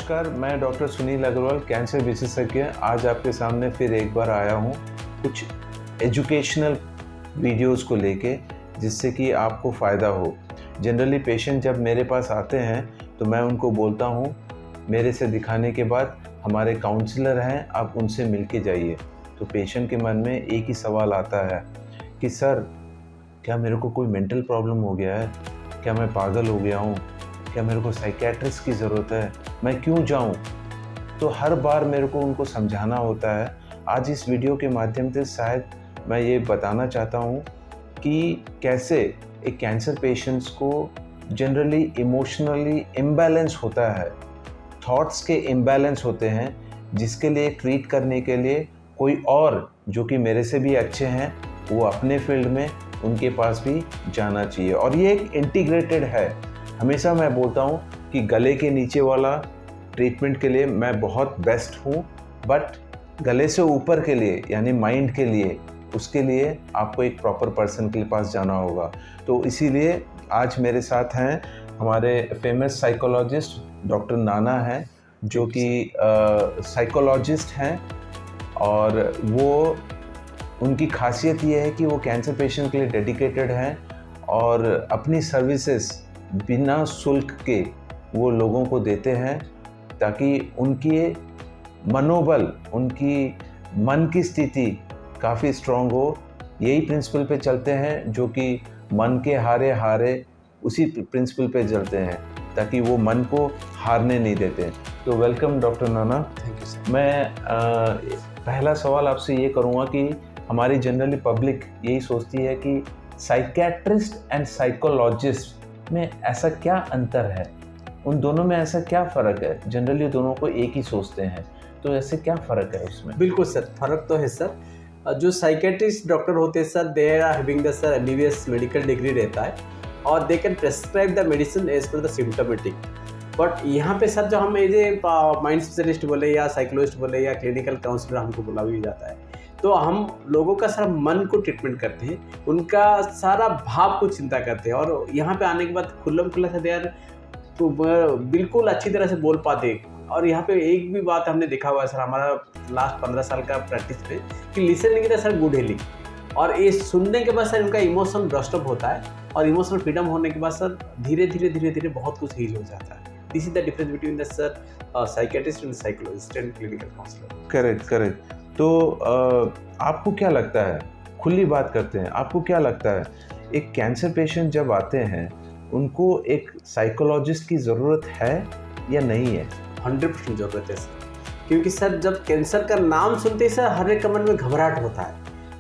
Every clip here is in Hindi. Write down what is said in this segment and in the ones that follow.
नमस्कार, मैं डॉक्टर सुनील अग्रवाल, कैंसर विशेषज्ञ। आज आपके सामने फिर एक बार आया हूँ कुछ एजुकेशनल वीडियोस को लेके, जिससे कि आपको फ़ायदा हो। जनरली पेशेंट जब मेरे पास आते हैं तो मैं उनको बोलता हूँ, मेरे से दिखाने के बाद हमारे काउंसलर हैं, आप उनसे मिल के जाइए। तो पेशेंट के मन में एक ही सवाल आता है कि सर, क्या मेरे को कोई मेंटल प्रॉब्लम हो गया है? क्या मैं पागल हो गया हूँ? क्या मेरे को साइकियाट्रिस्ट की ज़रूरत है? मैं क्यों जाऊँ? तो हर बार मेरे को उनको समझाना होता है। आज इस वीडियो के माध्यम से शायद मैं ये बताना चाहता हूँ कि कैसे एक कैंसर पेशेंट्स को जनरली इमोशनली इम्बैलेंस होता है, थॉट्स के इम्बैलेंस होते हैं, जिसके लिए ट्रीट करने के लिए कोई और जो कि मेरे से भी अच्छे हैं, वो अपने फील्ड में उनके पास भी जाना चाहिए। और ये एक इंटीग्रेटेड है। हमेशा मैं बोलता हूँ कि गले के नीचे वाला ट्रीटमेंट के लिए मैं बहुत बेस्ट हूँ, बट गले से ऊपर के लिए यानी माइंड के लिए, उसके लिए आपको एक प्रॉपर पर्सन के पास जाना होगा। तो इसीलिए आज मेरे साथ हैं हमारे फेमस साइकोलॉजिस्ट डॉक्टर नाना हैं, जो कि साइकोलॉजिस्ट हैं, और वो उनकी खासियत ये है कि वो कैंसर पेशेंट के लिए डेडिकेटेड हैं और अपनी सर्विसेज बिना शुल्क के वो लोगों को देते हैं, ताकि उनकी मनोबल, उनकी मन की स्थिति काफ़ी स्ट्रॉन्ग हो। यही प्रिंसिपल पे चलते हैं, जो कि मन के हारे हारे, उसी प्रिंसिपल पे चलते हैं, ताकि वो मन को हारने नहीं देते। तो welcome doctor Nana. Thank you sir. मैं पहला सवाल आपसे ये करूँगा कि हमारी जनरली पब्लिक यही सोचती है कि साइकियाट्रिस्ट एंड साइकोलॉजिस्ट में ऐसा क्या अंतर है, उन दोनों में ऐसा क्या फ़र्क है? जनरली दोनों को एक ही सोचते हैं, तो ऐसे क्या फ़र्क है उसमें? बिल्कुल सर, फ़र्क तो है सर। जो साइकियाट्रिस्ट डॉक्टर होते हैं sir, they are having the sir MBBS medical degree रहता है, और they can prescribe the medicine as per the symptomatic. But यहाँ पे सर जो हम एज ए माइंड स्पेशलिस्ट बोले या साइकोलॉजिस्ट बोले या क्लिनिकल काउंसलर हमको बोला भी जाता है, तो हम लोगों का सारा मन को ट्रीटमेंट करते हैं, उनका सारा भाव को चिंता करते हैं। और यहाँ पे आने के बाद खुल्लम खुल्ला से यार तो बिल्कुल अच्छी तरह से बोल पाते। और यहाँ पे एक भी बात हमने देखा हुआ है सर, हमारा लास्ट 15 साल का प्रैक्टिस पे, कि listening is sir good healing. और ये सुनने के बाद सर उनका इमोशन ब्रस्टअप होता है, और इमोशनल फ्रीडम होने के बाद सर धीरे धीरे धीरे धीरे बहुत कुछ हील हो जाता है। This is the difference between the sir psychiatrist and psychologist and clinical counsellor. Correct. तो आपको क्या लगता है, खुली बात करते हैं, आपको क्या लगता है एक कैंसर पेशेंट जब आते हैं, उनको एक साइकोलॉजिस्ट की ज़रूरत है या नहीं है? 100% ज़रूरत है सर, क्योंकि सर जब कैंसर का नाम सुनते ही सर हर एक के मन में घबराहट होता है,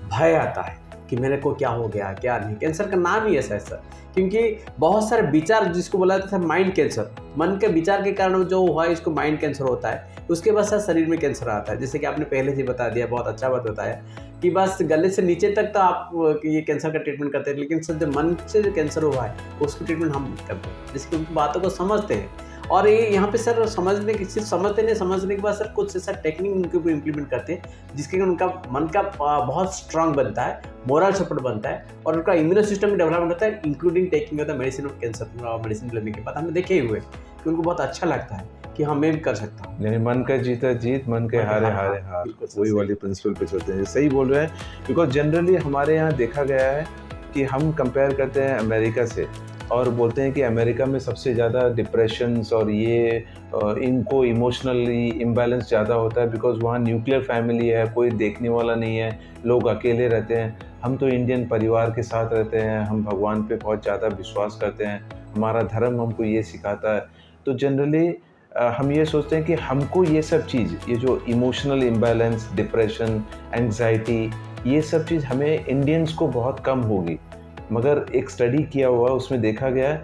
भय आता है कि मेरे को क्या हो गया क्या नहीं। कैंसर का नाम ही ऐसा है सर, क्योंकि बहुत सारे विचार, जिसको बोला जाता है माइंड कैंसर, मन के विचार के कारण जो हुआ है इसको माइंड कैंसर होता है। उसके बाद सर शरीर में कैंसर आता है। जैसे कि आपने पहले से बता दिया, बहुत अच्छा बात बताया कि बस गले से नीचे तक तो आप ये कैंसर का ट्रीटमेंट करते हैं, लेकिन सर जो मन से जो कैंसर हुआ है उसको ट्रीटमेंट हम करते हैं, जिसकी उनकी बातों को समझते हैं। और ये यहाँ पे सर समझने की, सिर्फ समझते नहीं, समझने के बाद सर कुछ ऐसा टेक्निक उनके ऊपर इम्प्लीमेंट करते हैं, जिसके उनका मन का बहुत स्ट्रांग बनता है, मोरल सपोर्ट बनता है, और उनका इम्यूनो सिस्टम में डेवलपमेंट होता है, including taking of the medicine of cancer. Medicine लेने के बाद हमें देखे हुए कि उनको बहुत अच्छा लगता है कि हाँ मैं भी कर सकता हूँ। यानी मन का जीता जीत, मन के हारे हारे हार, वही वाली प्रिंसिपल पे चलते हैं। सही बोल रहे हैं, बिकॉज जनरली हमारे यहाँ देखा गया है कि हम कंपेयर करते हैं अमेरिका से, और बोलते हैं कि अमेरिका में सबसे ज़्यादा डिप्रेशंस और ये इनको इमोशनली इम्बैलेंस ज़्यादा होता है, बिकॉज वहाँ न्यूक्लियर फैमिली है, कोई देखने वाला नहीं है, लोग अकेले रहते हैं। हम तो इंडियन परिवार के साथ रहते हैं, हम भगवान पे बहुत ज़्यादा विश्वास करते हैं, हमारा धर्म हमको ये सिखाता है। तो जनरली हम ये सोचते हैं कि हमको ये सब चीज़, ये जो इमोशनल इम्बैलेंस, डिप्रेशन, एंग्जाइटी, ये सब चीज़ हमें इंडियंस को बहुत कम होगी। मगर एक स्टडी किया हुआ, उसमें देखा गया है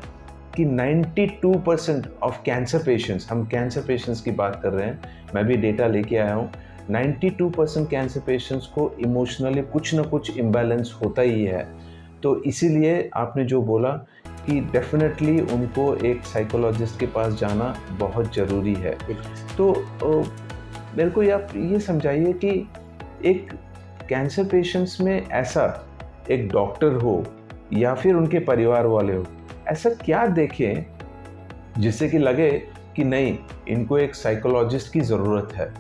कि 92% ऑफ कैंसर पेशेंट्स, हम कैंसर पेशेंट्स की बात कर रहे हैं, मैं भी डेटा लेके आया हूँ, 92% कैंसर पेशेंट्स को इमोशनली कुछ ना कुछ इम्बैलेंस होता ही है। तो इसीलिए आपने जो बोला कि डेफिनेटली उनको एक साइकोलॉजिस्ट के पास जाना बहुत ज़रूरी है। तो मेरे को आप ये समझाइए कि एक कैंसर पेशेंट्स में ऐसा एक डॉक्टर हो या फिर उनके परिवार वाले हो, ऐसा क्या देखें जिससे कि लगे कि नहीं, इनको एक साइकोलॉजिस्ट की ज़रूरत है।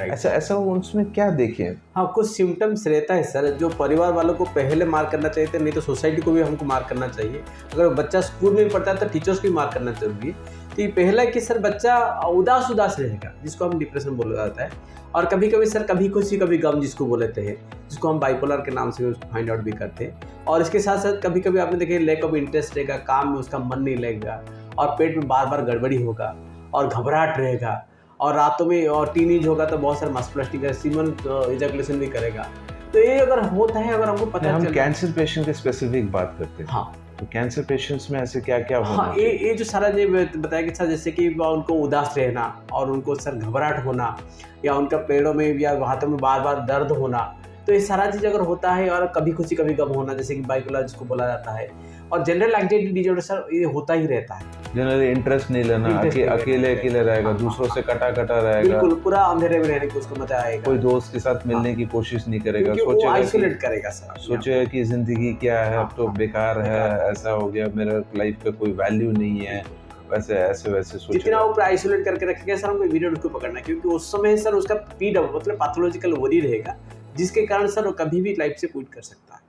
ऐसा उसमें क्या देखें? हाँ, कुछ सिम्टम्स रहता है सर, जो परिवार वालों को पहले मार करना चाहिए था, नहीं तो सोसाइटी को भी हमको मार करना चाहिए। अगर बच्चा स्कूल में पढ़ता है तो टीचर्स को भी मार करना जरूरी है। तो ये पहला है कि सर बच्चा उदास रहेगा, जिसको हम डिप्रेशन बोला जाता है। और कभी कभी सर कभी खुशी कभी गम जिसको बोलते हैं, जिसको हम बाइपोलर के नाम से उसको फाइंड आउट भी करते हैं। और इसके साथ साथ कभी कभी आपने देखे लैक ऑफ इंटरेस्ट रहेगा, काम में उसका मन नहीं लगेगा, और पेट में बार बार गड़बड़ी होगा, और घबराहट रहेगा, और रातों में और टीनेज होगा तो बहुत सारा मस्कुलरिटी का सीमन इजैकुलेशन भी करेगा। तो ये अगर होता है, अगर हमको पता हम कैंसर पेशेंट की स्पेसिफिक बात करते हैं। हाँ, तो कैंसर पेशेंट्स में ऐसे क्या क्या होना हाँ, ये जो सारा जो बताया कि सर जैसे कि उनको उदास रहना, और उनको सर घबराहट होना, या उनका पेड़ों में या हाथों में बार बार दर्द होना, तो ये सारा चीज़ अगर होता है, और कभी खुशी कभी गम होना, जैसे कि बाइपोलर जिसको बोला जाता है, और जनरल एंग्जाइटी डिसऑर्डर सर ये होता ही रहता है। जनरली इंटरेस्ट नहीं लेना, अकेले रहेगा, दूसरों से कटा रहेगा, बिल्कुल पूरा अंधेरे में रहने की उसको मजा आएगा, कोई दोस्त के साथ मिलने की कोशिश नहीं करेगा, सोचेगा आइसोलेट करेगा सर, सोचेगा कि जिंदगी क्या है, अब तो बेकार है, ऐसा हो गया, मेरा लाइफ पे कोई वैल्यू नहीं है, वैसे सोचेगा। जितना ऊपर आइसोलेट करके रखेगा सर, हमको इमीडिएट उसको पकड़ना है, क्योंकि उस समय सर उसका पीडब्ल्यू मतलब पैथोलॉजिकल वरी रहेगा, जिसके कारण सर वो कभी भी लाइफ से क्विट कर सकता है।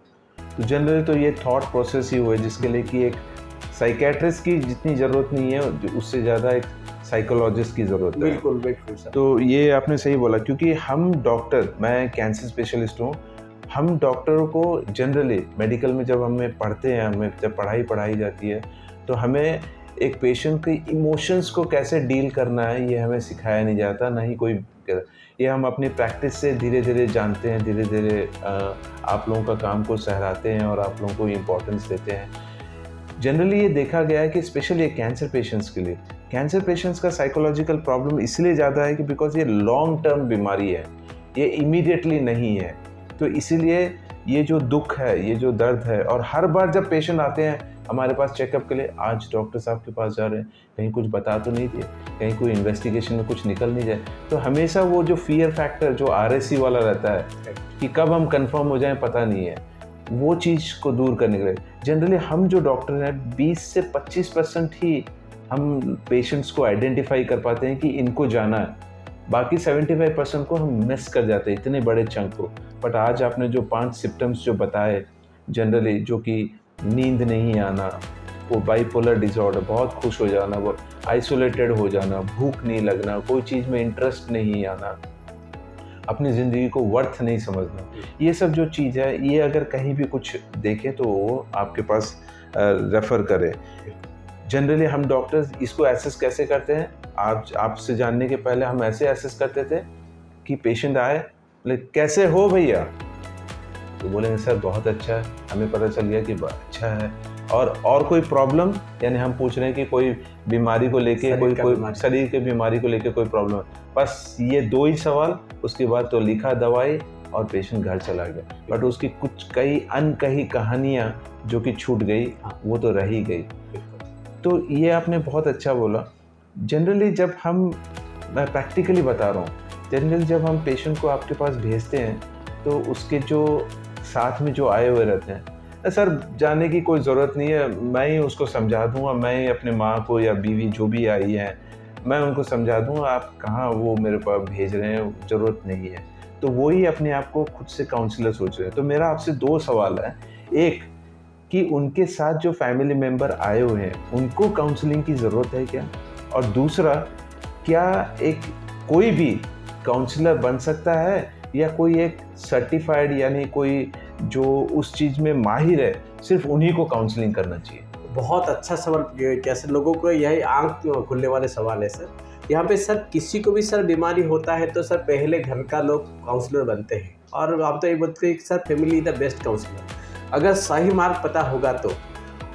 तो जनरली तो ये थॉट प्रोसेस ही हुआ है, जिसके लिए कि एक साइकेट्रिस्ट की जितनी ज़रूरत नहीं है, उससे ज़्यादा एक साइकोलॉजिस्ट की ज़रूरत है। बिल्कुल सर। तो ये आपने सही बोला, क्योंकि हम डॉक्टर, मैं कैंसर स्पेशलिस्ट हूँ, हम डॉक्टरों को जनरली मेडिकल में जब हमें पढ़ते हैं, हमें जब पढ़ाई जाती है, तो हमें एक पेशेंट के इमोशंस को कैसे डील करना है, ये हमें सिखाया नहीं जाता, ना ही कोई। ये हम अपनी प्रैक्टिस से धीरे धीरे जानते हैं, धीरे धीरे आप लोगों का काम को सहराते हैं और आप लोगों को इम्पोर्टेंस देते हैं। जनरली ये देखा गया है कि स्पेशली कैंसर पेशेंट्स के लिए, कैंसर पेशेंट्स का साइकोलॉजिकल प्रॉब्लम इसलिए ज़्यादा है कि बिकॉज ये लॉन्ग टर्म बीमारी है, ये इमीडिएटली नहीं है। तो इसीलिए ये जो दुख है, ये जो दर्द है, और हर बार जब पेशेंट आते हैं हमारे पास चेकअप के लिए, आज डॉक्टर साहब के पास जा रहे हैं, कहीं कुछ बता तो नहीं दिए, कहीं कोई इन्वेस्टिगेशन में कुछ निकल नहीं जाए, तो हमेशा वो जो फियर फैक्टर जो RSC वाला रहता है कि कब हम कंफर्म हो जाएं पता नहीं है, वो चीज़ को दूर करने के लिए जनरली हम जो डॉक्टर हैं 20 से 25% ही हम पेशेंट्स को आइडेंटिफाई कर पाते हैं कि इनको जाना है, बाकी 75% को हम मिस कर जाते हैं, इतने बड़े चंक को। बट आज आपने जो 5 सिम्टम्स जो बताए जनरली, जो कि नींद नहीं आना, वो बाइपोलर डिसऑर्डर, बहुत खुश हो जाना, वो आइसोलेटेड हो जाना, भूख नहीं लगना, कोई चीज़ में इंटरेस्ट नहीं आना, अपनी ज़िंदगी को वर्थ नहीं समझना, ये सब जो चीज़ है, ये अगर कहीं भी कुछ देखें तो वो आपके पास रेफ़र करें। जनरली हम डॉक्टर्स इसको एसेस कैसे करते हैं, आपसे जानने के पहले हम ऐसे एसेस करते थे कि पेशेंट आए, बोले कैसे हो भैया, तो बोलेंगे सर बहुत अच्छा है, हमें पता चल गया कि अच्छा है। और कोई प्रॉब्लम, यानी हम पूछ रहे हैं कि कोई बीमारी को लेके, कोई शरीर के बीमारी को लेके कोई प्रॉब्लम है, बस ये 2 ही सवाल, उसके बाद तो लिखा दवाई और पेशेंट घर चला गया। बट उसकी कुछ कई अनकही कहानियाँ जो कि छूट गई, वो तो रह ही गई। तो ये आपने बहुत अच्छा बोला। जनरली जब मैं प्रैक्टिकली बता रहा हूँ, जनरली जब हम पेशेंट को आपके पास भेजते हैं तो उसके जो साथ में जो आए हुए रहते हैं, सर जाने की कोई ज़रूरत नहीं है, मैं ही उसको समझा दूँगा, मैं ही अपने माँ को या बीवी जो भी आई है, मैं उनको समझा दूँगा, आप कहाँ वो मेरे पास भेज रहे हैं, ज़रूरत नहीं है। तो वो ही अपने आप को खुद से काउंसलर सोच रहे हैं। तो मेरा आपसे 2 सवाल है, एक कि उनके साथ जो फैमिली मेम्बर आए हुए हैं उनको काउंसलिंग की ज़रूरत है क्या, और दूसरा क्या कोई भी काउंसलर बन सकता है, या कोई एक सर्टिफाइड यानी कोई जो उस चीज़ में माहिर है, सिर्फ उन्हीं को काउंसलिंग करना चाहिए? बहुत अच्छा सवाल, कैसे लोगों को यही आंख खुलने वाले सवाल है सर। यहाँ पे सर किसी को भी सर बीमारी होता है तो सर पहले घर का लोग काउंसलर बनते हैं, और आप तो ये बोलते हैं कि sir family the best counsellor, अगर सही मार्ग पता होगा तो।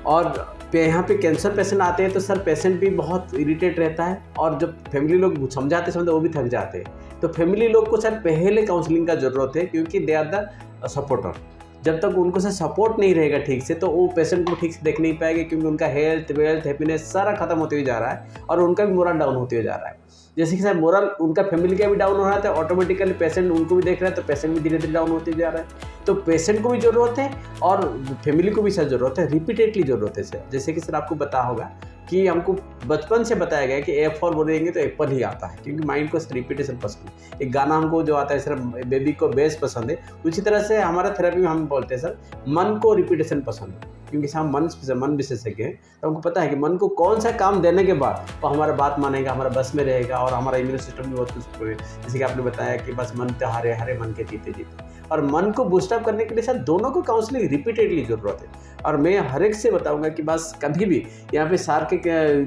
और यहाँ पे कैंसर पेशेंट आते हैं तो सर पेशेंट भी बहुत इरिटेट रहता है, और जब फैमिली लोग समझाते वो भी थक जाते हैं। तो फैमिली लोग को सर पहले काउंसलिंग का ज़रूरत है, क्योंकि दे आर द सपोर्टर। जब तक उनको से सपोर्ट नहीं रहेगा ठीक से, तो वो पेशेंट को ठीक से देख नहीं पाएंगे, क्योंकि उनका हेल्थ वेल्थ हैप्पीनेस सारा खत्म होते हुए जा रहा है, और उनका भी मोरल डाउन होते हुए जा रहा है। जैसे कि सर मोरल उनका फैमिली का भी डाउन हो रहा था, ऑटोमेटिकली पेशेंट उनको भी देख रहा है, तो पेशेंट भी धीरे धीरे डाउन होते जा रहा है। तो पेशेंट को भी ज़रूरत है और फैमिली को भी सर ज़रूरत है, रिपीटेडली ज़रूरत है सर। जैसे कि सर आपको पता होगा कि हमको बचपन से बताया गया है कि A4 बोलेंगे तो एप्पल ही आता है, क्योंकि माइंड को रिपीटेशन पसंद है। एक गाना हमको जो आता है सर, बेबी को बेस पसंद है, उसी तरह से हमारा थेरेपी में हम बोलते हैं सर मन को रिपीटेशन पसंद है, क्योंकि हम मन विशेषज्ञ हैं, तो हमको पता है कि मन को कौन सा काम देने के बाद वो हमारा बात मानेगा, हमारा बस में रहेगा, और हमारा इम्यून सिस्टम भी बहुत कुछ, जैसे कि आपने बताया कि बस मन तो हारे हारे मन के जीते जीते, और मन को बूस्टअप करने के लिए सर दोनों को काउंसलिंग रिपीटेडली ज़रूरत है। और मैं हर एक से बताऊंगा कि बस कभी भी यहाँ पे सार के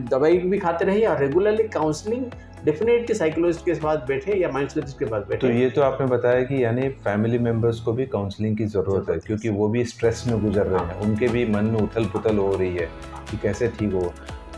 दवाई भी खाते रहिए और रेगुलरली काउंसलिंग डेफिनेटली साइकोलॉजिस्ट के पास बैठे या माइंड थेरेपिस्ट के पास बैठे। तो ये तो आपने बताया कि यानी फैमिली मेंबर्स को भी काउंसलिंग की ज़रूरत है, क्योंकि वो भी स्ट्रेस में गुजर रहे हैं, उनके भी मन में उथल पुथल हो रही है कि कैसे ठीक हो।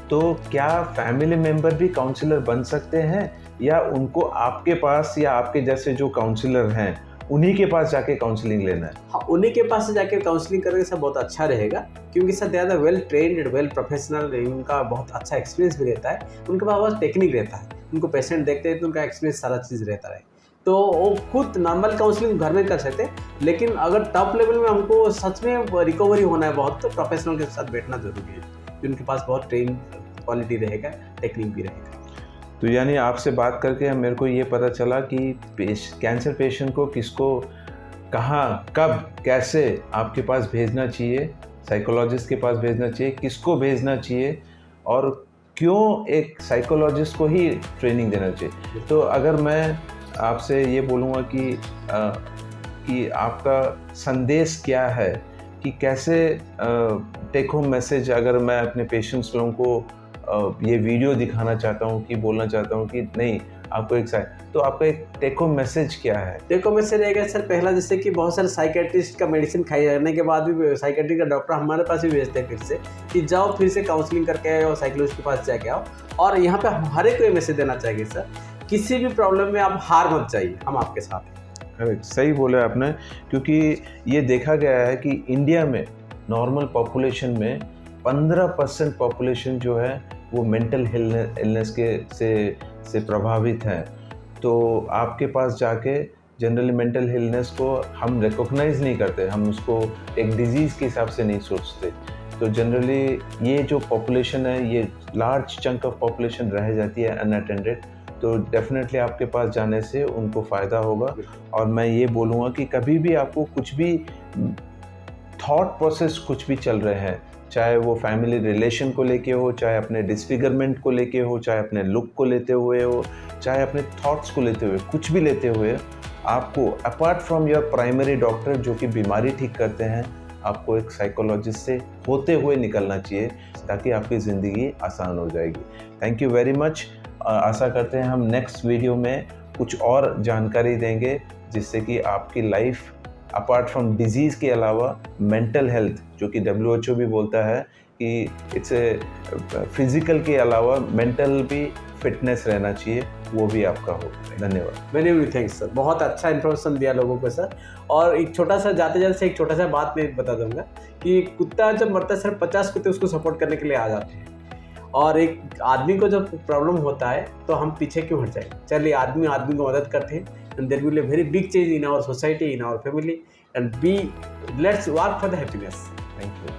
तो क्या फैमिली मेंबर भी काउंसलर बन सकते हैं, या उनको आपके पास या आपके जैसे जो काउंसलर हैं उन्हीं के पास जाके काउंसलिंग लेना है? हाँ, उन्हीं के पास से जाके काउंसलिंग करेंगे सर बहुत अच्छा रहेगा, क्योंकि sir they are well trained, well professional, उनका बहुत अच्छा एक्सपीरियंस भी रहता है, उनके पास बहुत टेक्निक रहता है, उनको पेशेंट देखते हैं तो उनका एक्सपीरियंस सारा चीज़ रहता है, तो वो खुद नॉर्मल काउंसलिंग घर में कर सकते हैं। लेकिन अगर टॉप लेवल में हमको सच में रिकवरी होना है बहुत, तो प्रोफेशनल के साथ बैठना जरूरी है, जिनके पास बहुत ट्रेन क्वालिटी रहेगा, टेक्निक भी रहेगा। तो यानी आपसे बात करके मेरे को ये पता चला कि कैंसर पेशेंट को किसको, कहाँ, कब, कैसे आपके पास भेजना चाहिए, साइकोलॉजिस्ट के पास भेजना चाहिए, किसको भेजना चाहिए, और क्यों एक साइकोलॉजिस्ट को ही ट्रेनिंग देना चाहिए। तो अगर मैं आपसे ये बोलूँगा कि आपका संदेश क्या है, कि कैसे टेक होम मैसेज, अगर मैं अपने पेशेंट्स लोगों को ये वीडियो दिखाना चाहता हूँ, कि बोलना चाहता हूँ कि नहीं आपको तो आपका एक टेक होम मैसेज क्या है? टेक होम मैसेज रहेगा सर, पहला जैसे कि बहुत सारे साइकेट्रिस्ट का मेडिसिन खाई जाने के बाद भी साइकेट्री का डॉक्टर हमारे पास भी भेजते हैं फिर से, कि जाओ फिर से काउंसलिंग करके आओ, साइकोलॉजिस्ट के पास जाके आओ। और यहाँ पे हम हर एक को ये मैसेज देना चाहिए सर, किसी भी प्रॉब्लम में आप हार मत जाइए, हम आपके साथ हैं। करेक्ट, सही बोला आपने, क्योंकि ये देखा गया है कि इंडिया में नॉर्मल पॉपुलेशन में 15% पॉपुलेशन जो है वो मेंटल इलनेस के से प्रभावित हैं। तो आपके पास जाके जनरली मेंटल इलनेस को हम रिकॉग्नाइज़ नहीं करते, हम उसको एक डिजीज़ के हिसाब से नहीं सोचते। तो जनरली ये जो पॉपुलेशन है, ये लार्ज चंक ऑफ पॉपुलेशन रह जाती है अनअटेंडेड। तो डेफिनेटली आपके पास जाने से उनको फ़ायदा होगा। और मैं ये बोलूँगा कि कभी भी आपको कुछ भी थॉट प्रोसेस कुछ भी चल रहे हैं, चाहे वो फैमिली रिलेशन को लेके हो, चाहे अपने डिसफिगरमेंट को लेके हो, चाहे अपने लुक को लेते हुए हो, चाहे अपने थॉट्स को लेते हुए, कुछ भी लेते हुए, आपको apart from your primary doctor जो कि बीमारी ठीक करते हैं, आपको एक साइकोलॉजिस्ट से होते हुए निकलना चाहिए, ताकि आपकी ज़िंदगी आसान हो जाएगी। Thank you very much. आशा करते हैं हम नेक्स्ट वीडियो में कुछ और जानकारी देंगे, जिससे कि आपकी लाइफ अपार्ट फ्रॉम डिजीज़ के अलावा मेंटल हेल्थ, जो कि WHO भी बोलता है कि इट्स ए फिज़िकल के अलावा मेंटल भी फिटनेस रहना चाहिए, वो भी आपका हो। धन्यवाद। वेरी वेरी थैंक्स सर, बहुत अच्छा इन्फॉर्मेशन दिया लोगों को सर। और एक छोटा सा जाते जाते एक छोटा सा बात मैं बता दूंगा कि कुत्ता जब मरता है सर, 50 कुत्ते उसको सपोर्ट करने के लिए आ जाते हैं, और एक आदमी को जब प्रॉब्लम होता है तो हम पीछे क्यों हट जाएंगे। चलिए आदमी को मदद करते हैं, and there will be a very big change in our society, in our family, and let's work for the happiness. Thank you.